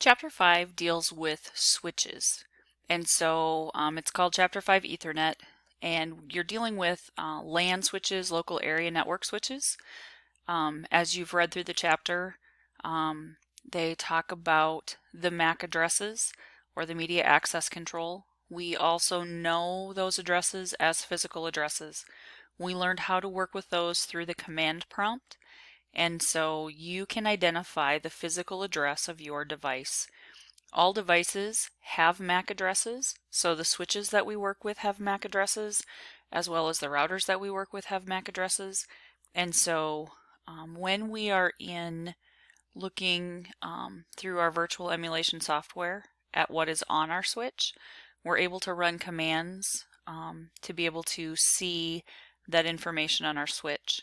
Chapter 5 deals with switches. And so it's called Chapter 5 Ethernet, and you're dealing with LAN switches, local area network switches. As you've read through the chapter, they talk about the MAC addresses or the media access control. We also know those addresses as physical addresses. We learned how to work with those through the command prompt. And so you can identify the physical address of your device. All devices have MAC addresses, so the switches that we work with have MAC addresses, as well as the routers that we work with have MAC addresses. And so when we are in looking through our virtual emulation software at what is on our switch, we're able to run commands to be able to see that information on our switch.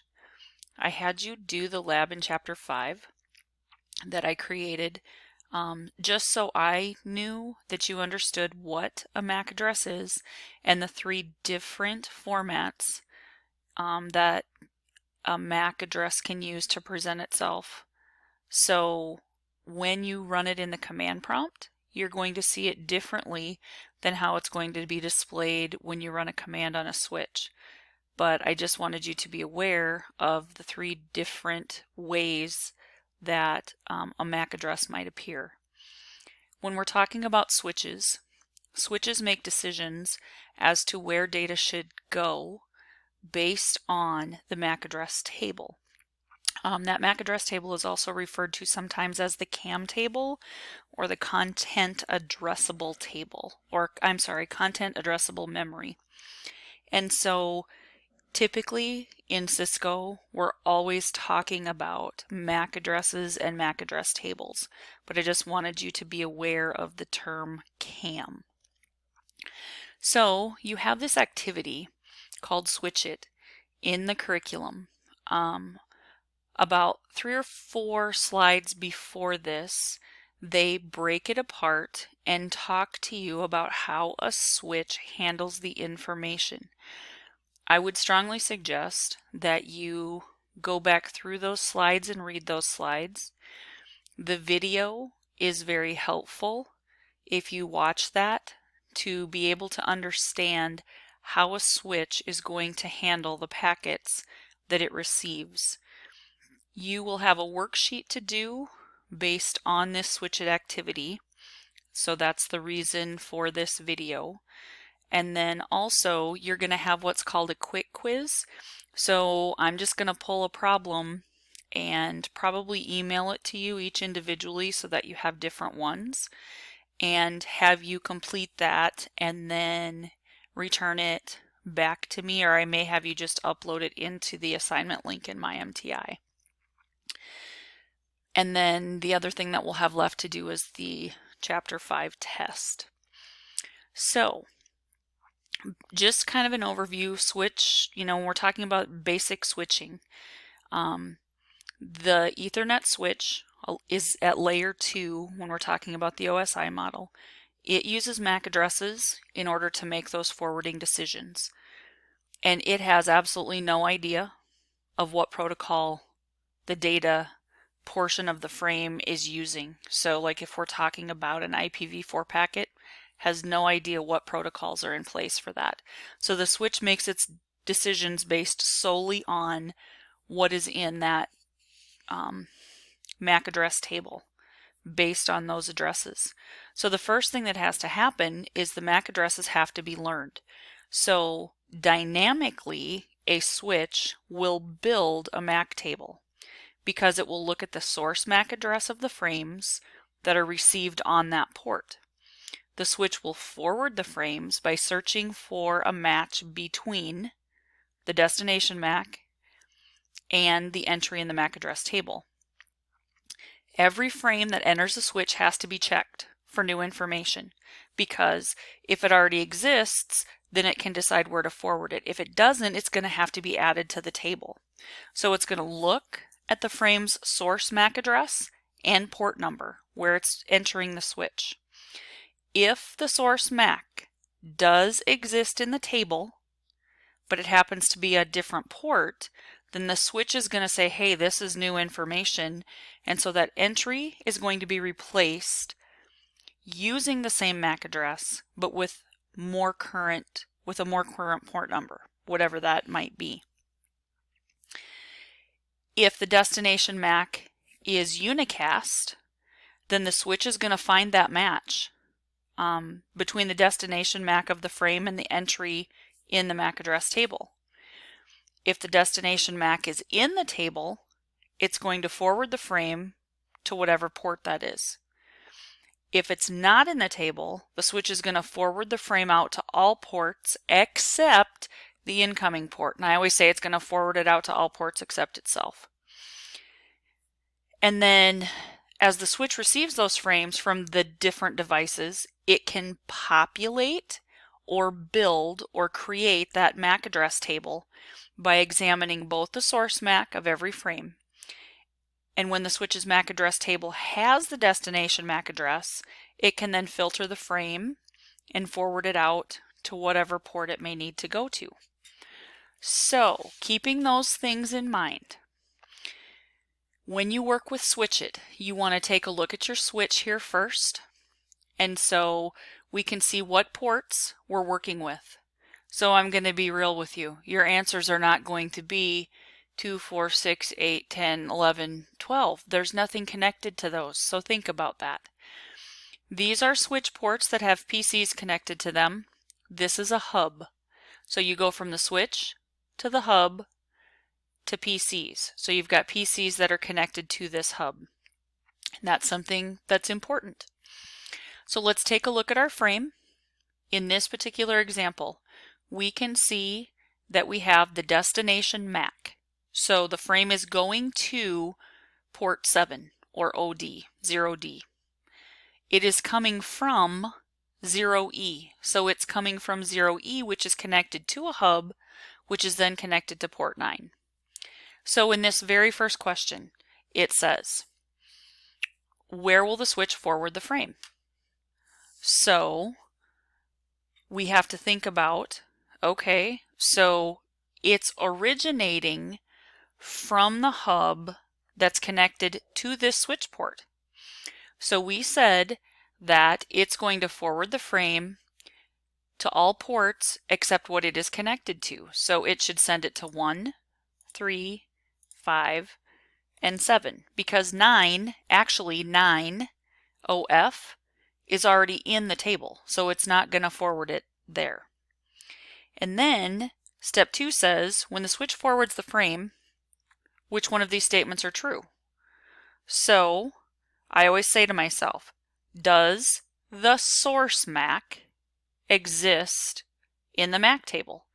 I had you do the lab in Chapter 5 that I created just so I knew that you understood what a MAC address is and the three different formats that a MAC address can use to present itself. So when you run it in the command prompt, you're going to see it differently than how it's going to be displayed when you run a command on a switch. But I just wanted you to be aware of the three different ways that a MAC address might appear. When we're talking about switches, switches make decisions as to where data should go based on the MAC address table. That MAC address table is also referred to sometimes as the CAM table or the content addressable table, or I'm sorry, content addressable memory. And so typically in Cisco, we're always talking about MAC addresses and MAC address tables, but I just wanted you to be aware of the term CAM. So you have this activity called Switch It in the curriculum. About 3 or 4 slides before this, they break it apart and talk to you about how a switch handles the information. I would strongly suggest that you go back through those slides and read those slides. The video is very helpful if you watch that to be able to understand how a switch is going to handle the packets that it receives. You will have a worksheet to do based on this Switch It activity, so that's the reason for this video. And then also you're going to have what's called a quick quiz. So I'm just going to pull a problem and probably email it to you each individually so that you have different ones, and have you complete that and then return it back to me, or I may have you just upload it into the assignment link in my MTI. And then the other thing that we'll have left to do is the Chapter 5 test. So just kind of an overview. Switch, we're talking about basic switching. The Ethernet switch is at layer 2 when we're talking about the OSI model. It uses MAC addresses in order to make those forwarding decisions. And it has absolutely no idea of what protocol the data portion of the frame is using. So like if we're talking about an IPv4 packet, has no idea what protocols are in place for that. So the switch makes its decisions based solely on what is in that MAC address table, based on those addresses. So the first thing that has to happen is the MAC addresses have to be learned. So dynamically, a switch will build a MAC table because it will look at the source MAC address of the frames that are received on that port. The switch will forward the frames by searching for a match between the destination MAC and the entry in the MAC address table. Every frame that enters the switch has to be checked for new information, because if it already exists, then it can decide where to forward it. If it doesn't, it's going to have to be added to the table. So it's going to look at the frame's source MAC address and port number where it's entering the switch. If the source MAC does exist in the table, but it happens to be a different port, then the switch is going to say, hey, this is new information, and so that entry is going to be replaced using the same MAC address, but with a more current port number, whatever that might be. If the destination MAC is unicast, then the switch is going to find that match between the destination MAC of the frame and the entry in the MAC address table. If the destination MAC is in the table, it's going to forward the frame to whatever port that is. If it's not in the table, the switch is going to forward the frame out to all ports except the incoming port. And I always say it's going to forward it out to all ports except itself. And then as the switch receives those frames from the different devices, it can populate or build or create that MAC address table by examining both the source MAC of every frame. And when the switch's MAC address table has the destination MAC address, it can then filter the frame and forward it out to whatever port it may need to go to. So, keeping those things in mind, when you work with Switch It, you want to take a look at your switch here first. And so we can see what ports we're working with. So I'm going to be real with you. Your answers are not going to be 2, 4, 6, 8, 10, 11, 12. There's nothing connected to those, so think about that. These are switch ports that have PCs connected to them. This is a hub. So you go from the switch to the hub to PCs. So you've got PCs that are connected to this hub. And that's something that's important. So let's take a look at our frame. In this particular example, we can see that we have the destination MAC. So the frame is going to port 7 or OD, 0D. It is coming from 0E. So it's coming from 0E, which is connected to a hub, which is then connected to port 9. So in this very first question, it says, where will the switch forward the frame? So we have to think about, okay, so it's originating from the hub that's connected to this switch port. So we said that it's going to forward the frame to all ports except what it is connected to. So it should send it to 1, 3, 5, and 7, because 9 OF, is already in the table, so it's not going to forward it there. And then step 2 says, when the switch forwards the frame, which one of these statements are true? So I always say to myself, does the source MAC exist in the MAC table?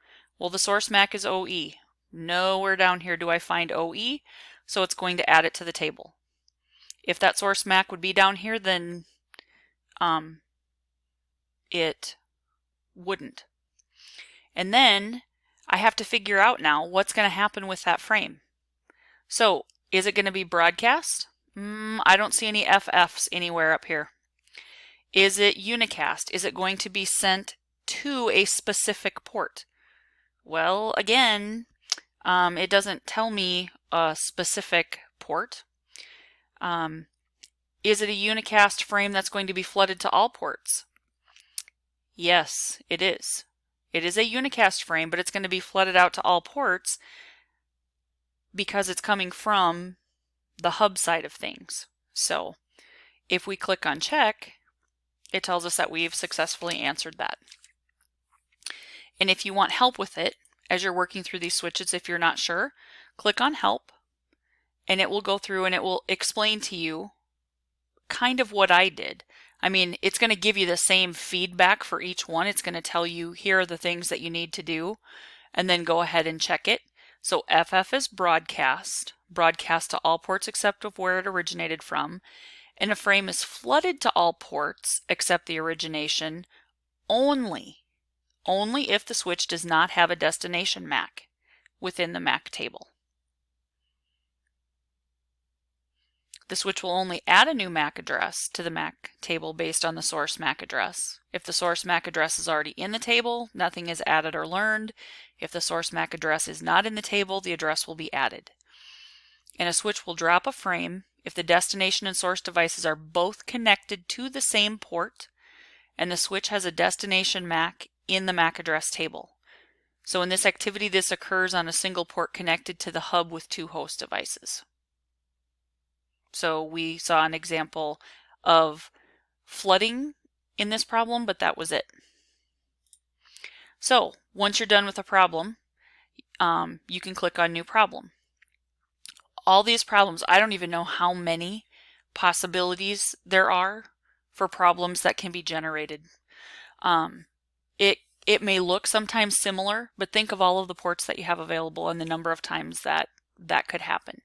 Well, the source MAC is OE. Nowhere down here do I find OE, so it's going to add it to the table. If that source MAC would be down here, then it wouldn't. And then I have to figure out now what's going to happen with that frame. So is it going to be broadcast? I don't see any FFs anywhere up here. Is it unicast? Is it going to be sent to a specific port? Well, again, it doesn't tell me a specific port. Is it a unicast frame that's going to be flooded to all ports? Yes, it is. It is a unicast frame, but it's going to be flooded out to all ports because it's coming from the hub side of things. So if we click on check, it tells us that we've successfully answered that. And if you want help with it, as you're working through these switches, if you're not sure, click on help and it will go through and it will explain to you kind of what I did. I mean, it's going to give you the same feedback for each one. It's going to tell you, here are the things that you need to do, and then go ahead and check it. So FF is broadcast to all ports except of where it originated from. And a frame is flooded to all ports except the origination only if the switch does not have a destination MAC within the MAC table. The switch will only add a new MAC address to the MAC table based on the source MAC address. If the source MAC address is already in the table, nothing is added or learned. If the source MAC address is not in the table, the address will be added. And a switch will drop a frame if the destination and source devices are both connected to the same port and the switch has a destination MAC in the MAC address table. So in this activity, this occurs on a single port connected to the hub with 2 host devices. So we saw an example of flooding in this problem, but that was it. So once you're done with a problem, you can click on New Problem. All these problems, I don't even know how many possibilities there are for problems that can be generated. It may look sometimes similar, but think of all of the ports that you have available and the number of times that could happen.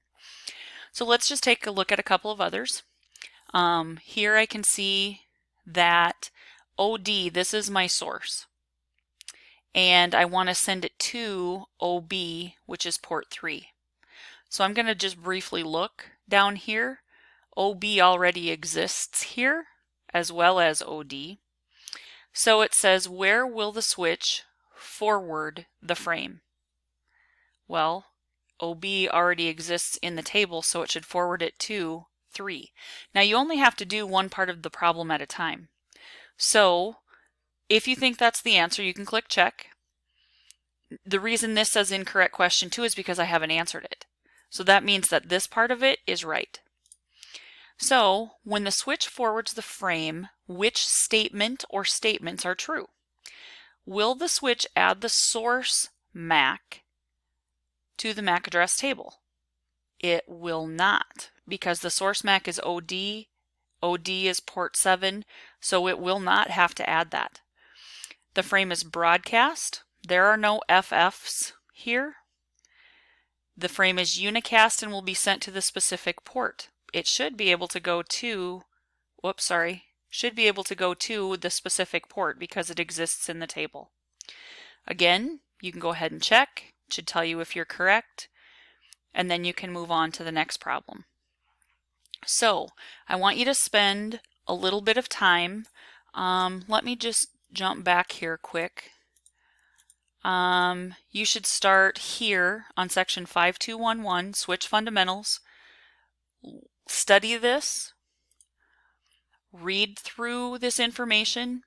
So let's just take a look at a couple of others. Here I can see that OD, this is my source, and I want to send it to OB, which is port 3. So I'm going to just briefly look down here. OB already exists here, as well as OD. So it says, where will the switch forward the frame? Well, OB already exists in the table, so it should forward it to 3. Now you only have to do one part of the problem at a time. So if you think that's the answer, you can click check. The reason this says incorrect question 2 is because I haven't answered it. So that means that this part of it is right. So when the switch forwards the frame, which statement or statements are true? Will the switch add the source MAC to the MAC address table? It will not, because the source MAC is OD, OD is port 7, so it will not have to add that. The frame is broadcast. There are no FFs here. The frame is unicast and will be sent to the specific port. It should be able to go to, should be able to go to the specific port because it exists in the table. Again, you can go ahead and check. It should tell you if you're correct, and then you can move on to the next problem. So I want you to spend a little bit of time. Let me just jump back here quick. You should start here on section 5211, switch fundamentals. Study this, read through this information,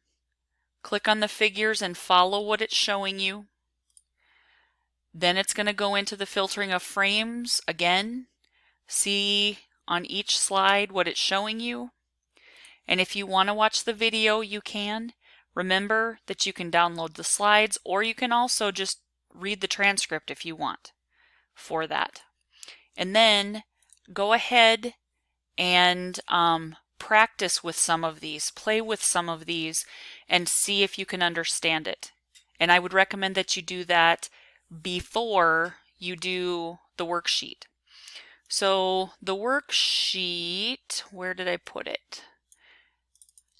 click on the figures and follow what it's showing you. Then it's going to go into the filtering of frames again. See on each slide what it's showing you. And if you want to watch the video, you can. Remember that you can download the slides, or you can also just read the transcript if you want for that. And then go ahead and practice with some of these, play with some of these, and see if you can understand it. And I would recommend that you do that before you do the worksheet. So the worksheet, where did I put it?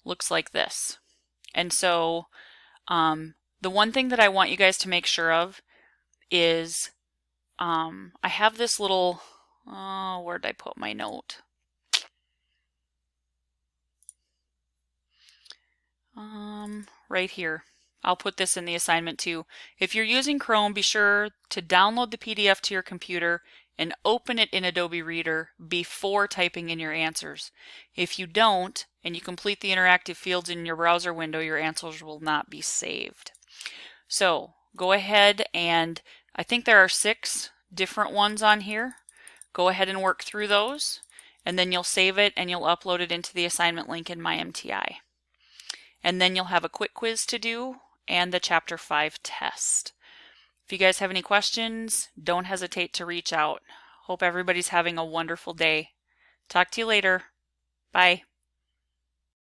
Looks like this. And so the one thing that I want you guys to make sure of is I have this little, where did I put my note? Right here. I'll put this in the assignment too. If you're using Chrome, be sure to download the PDF to your computer and open it in Adobe Reader before typing in your answers. If you don't, and you complete the interactive fields in your browser window, your answers will not be saved. So go ahead, and I think there are 6 different ones on here. Go ahead and work through those, and then you'll save it and you'll upload it into the assignment link in MyMTI. And then you'll have a quick quiz to do and the Chapter 5 test. If you guys have any questions, don't hesitate to reach out. Hope everybody's having a wonderful day. Talk to you later. Bye.